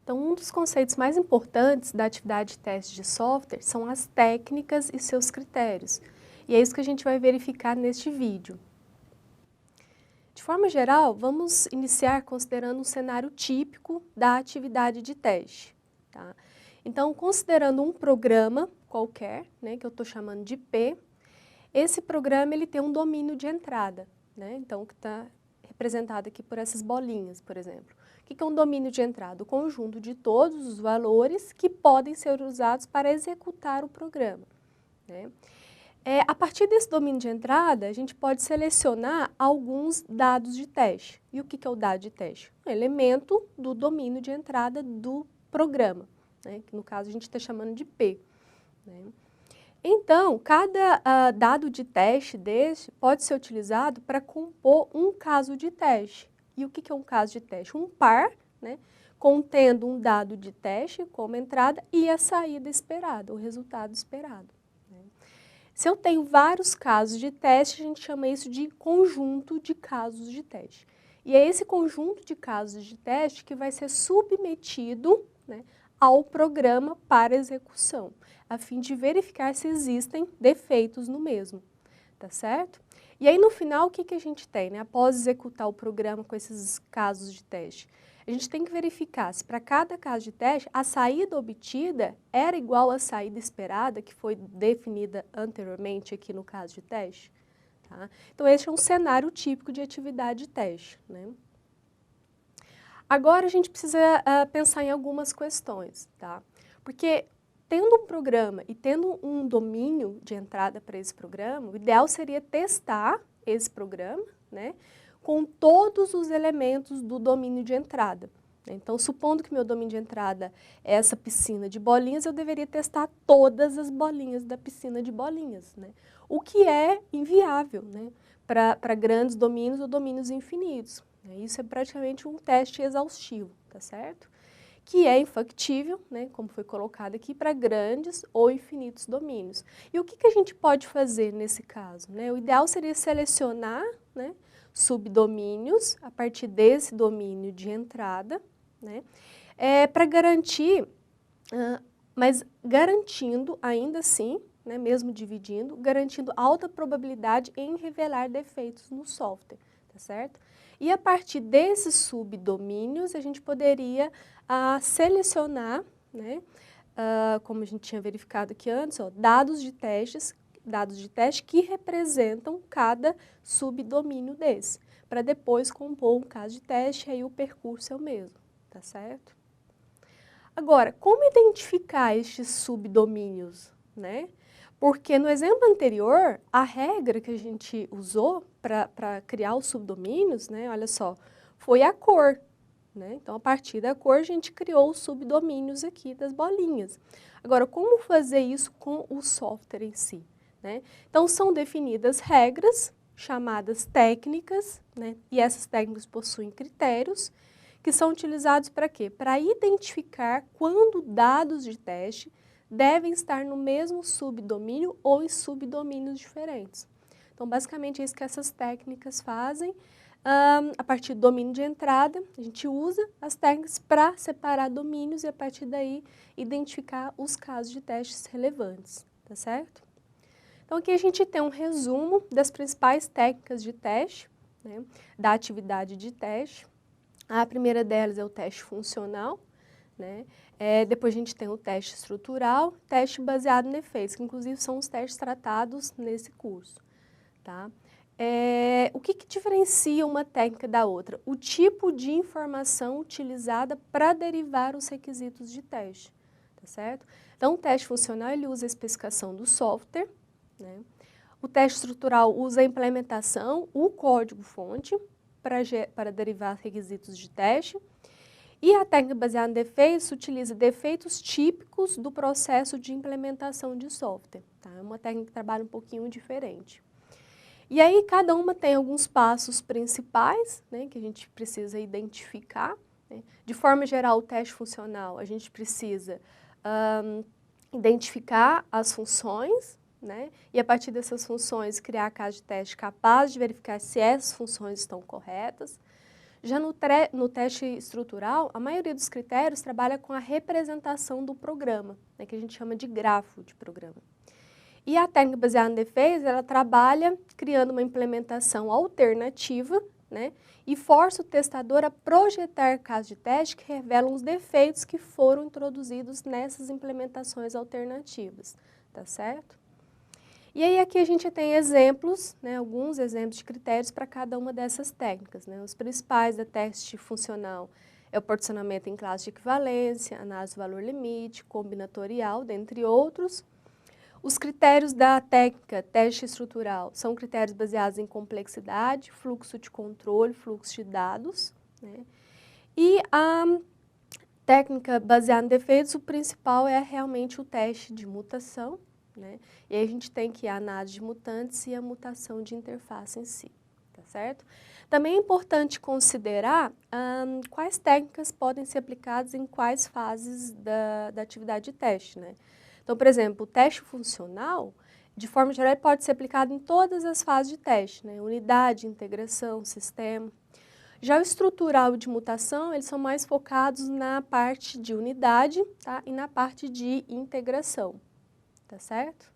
Então, um dos conceitos mais importantes da atividade de teste de software são as técnicas e seus critérios. E é isso que a gente vai verificar neste vídeo. De forma geral, vamos iniciar considerando um cenário típico da atividade de teste. Tá? Então, considerando um programa qualquer, né, que eu estou chamando de P, esse programa ele tem um domínio de entrada, né? Então, que está representado aqui por essas bolinhas, por exemplo. O que é um domínio de entrada? O conjunto de todos os valores que podem ser usados para executar o programa, né? A partir desse domínio de entrada, a gente pode selecionar alguns dados de teste. E o que é o dado de teste? Um elemento do domínio de entrada do programa, né? Que no caso a gente está chamando de P, né? Então, cada dado de teste desse pode ser utilizado para compor um caso de teste. E o que é um caso de teste? Um par, né, contendo um dado de teste como entrada e a saída esperada, o resultado esperado, né? Se eu tenho vários casos de teste, a gente chama isso de conjunto de casos de teste. E é esse conjunto de casos de teste que vai ser submetido, né, ao programa para execução, a fim de verificar se existem defeitos no mesmo, tá certo? E aí no final o que a gente tem, né? Após executar o programa com esses casos de teste, a gente tem que verificar se para cada caso de teste a saída obtida era igual à saída esperada, que foi definida anteriormente aqui no caso de teste, tá? Então esse é um cenário típico de atividade de teste, né? Agora a gente precisa pensar em algumas questões, tá? Porque tendo um programa e tendo um domínio de entrada para esse programa, o ideal seria testar esse programa, né, com todos os elementos do domínio de entrada. Então, supondo que meu domínio de entrada é essa piscina de bolinhas, eu deveria testar todas as bolinhas da piscina de bolinhas, né? O que é inviável, né, para grandes domínios ou domínios infinitos. Isso é praticamente um teste exaustivo, tá certo? Que é infactível, né, como foi colocado aqui, para grandes ou infinitos domínios. E o que a gente pode fazer nesse caso, né? O ideal seria selecionar, né, subdomínios a partir desse domínio de entrada, né, para garantir, mas garantindo ainda assim, né, mesmo dividindo, garantindo alta probabilidade em revelar defeitos no software, tá certo? E a partir desses subdomínios, a gente poderia selecionar, né, como a gente tinha verificado aqui antes, ó, dados de teste que representam cada subdomínio desse, para depois compor um caso de teste, aí o percurso é o mesmo, tá certo? Agora, como identificar estes subdomínios, né? Porque no exemplo anterior, a regra que a gente usou para criar os subdomínios, né, olha só, foi a cor, né? Então, a partir da cor, a gente criou os subdomínios aqui das bolinhas. Agora, como fazer isso com o software em si, né? Então, são definidas regras, chamadas técnicas, né? E essas técnicas possuem critérios, que são utilizados para quê? Para identificar quando dados de teste devem estar no mesmo subdomínio ou em subdomínios diferentes. Então, basicamente, é isso que essas técnicas fazem. A partir do domínio de entrada, a gente usa as técnicas para separar domínios e, a partir daí, identificar os casos de testes relevantes, tá certo? Então, aqui a gente tem um resumo das principais técnicas de teste, né, da atividade de teste. A primeira delas é o teste funcional, né? Depois a gente tem o teste estrutural, teste baseado em efeitos, que inclusive são os testes tratados nesse curso, tá? O que diferencia uma técnica da outra? O tipo de informação utilizada para derivar os requisitos de teste, tá certo? Então, o teste funcional ele usa a especificação do software, né? O teste estrutural usa a implementação, o código-fonte, para derivar requisitos de teste. E a técnica baseada em defeitos utiliza defeitos típicos do processo de implementação de software, tá? É uma técnica que trabalha um pouquinho diferente. E aí cada uma tem alguns passos principais, né, que a gente precisa identificar, né? De forma geral, o teste funcional, a gente precisa identificar as funções, né? E a partir dessas funções criar a casa de teste capaz de verificar se essas funções estão corretas. Já no teste estrutural, a maioria dos critérios trabalha com a representação do programa, né, que a gente chama de grafo de programa. E a técnica baseada em defeitos, ela trabalha criando uma implementação alternativa, né, e força o testador a projetar casos de teste que revelam os defeitos que foram introduzidos nessas implementações alternativas, tá certo? E aí aqui a gente tem exemplos, né, alguns exemplos de critérios para cada uma dessas técnicas, né. Os principais da teste funcional é o particionamento em classe de equivalência, análise do valor limite, combinatorial, dentre outros. Os critérios da técnica teste estrutural são critérios baseados em complexidade, fluxo de controle, fluxo de dados, né. E a técnica baseada em defeitos, o principal é realmente o teste de mutação, né? E aí a gente tem que a análise de mutantes e a mutação de interface em si, tá certo? Também é importante considerar quais técnicas podem ser aplicadas em quais fases da atividade de teste, né? Então, por exemplo, o teste funcional, de forma geral, ele pode ser aplicado em todas as fases de teste, né? Unidade, integração, sistema. Já o estrutural de mutação, eles são mais focados na parte de unidade, tá? E na parte de integração. Tá certo?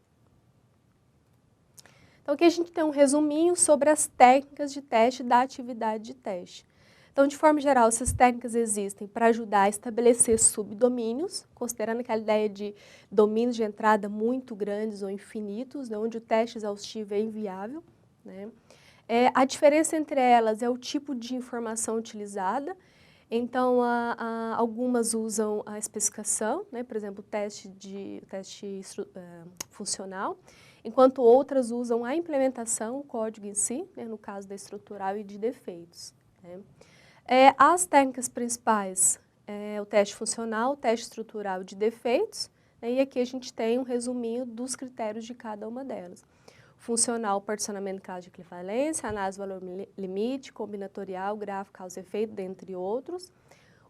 Então, aqui a gente tem um resuminho sobre as técnicas de teste da atividade de teste. Então, de forma geral, essas técnicas existem para ajudar a estabelecer subdomínios, considerando aquela ideia de domínios de entrada muito grandes ou infinitos, né, onde o teste exaustivo é inviável, né? A diferença entre elas é o tipo de informação utilizada. Então, algumas usam a especificação, né, por exemplo, o teste funcional, enquanto outras usam a implementação, o código em si, né, no caso da estrutural e de defeitos, né. As técnicas principais o teste funcional, o teste estrutural de defeitos, né, e aqui a gente tem um resuminho dos critérios de cada uma delas. Funcional, particionamento de classe de equivalência, análise do valor limite, combinatorial, gráfico, causa e efeito, dentre outros.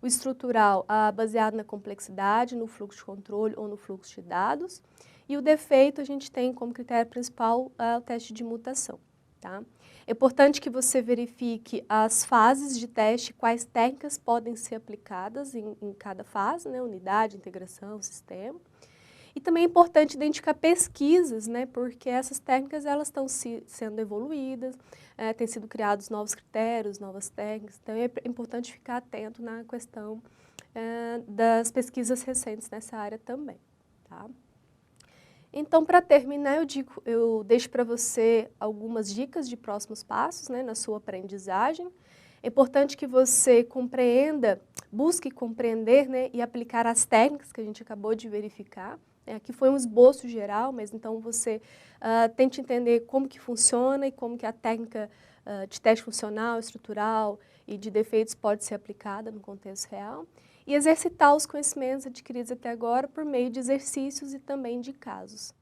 O estrutural, baseado na complexidade, no fluxo de controle ou no fluxo de dados. E o defeito, a gente tem como critério principal o teste de mutação, tá? É importante que você verifique as fases de teste, quais técnicas podem ser aplicadas em cada fase, né? Unidade, integração, sistema. E também é importante identificar pesquisas, né, porque essas técnicas elas estão sendo evoluídas, têm sido criados novos critérios, novas técnicas, então é importante ficar atento na questão das pesquisas recentes nessa área também, tá? Então, para terminar, eu deixo para você algumas dicas de próximos passos, né, na sua aprendizagem. É importante que você compreenda, busque compreender, né, e aplicar as técnicas que a gente acabou de verificar. Aqui foi um esboço geral, mas então você tente entender como que funciona e como que a técnica de teste funcional, estrutural e de defeitos pode ser aplicada no contexto real. E exercitar os conhecimentos adquiridos até agora por meio de exercícios e também de casos.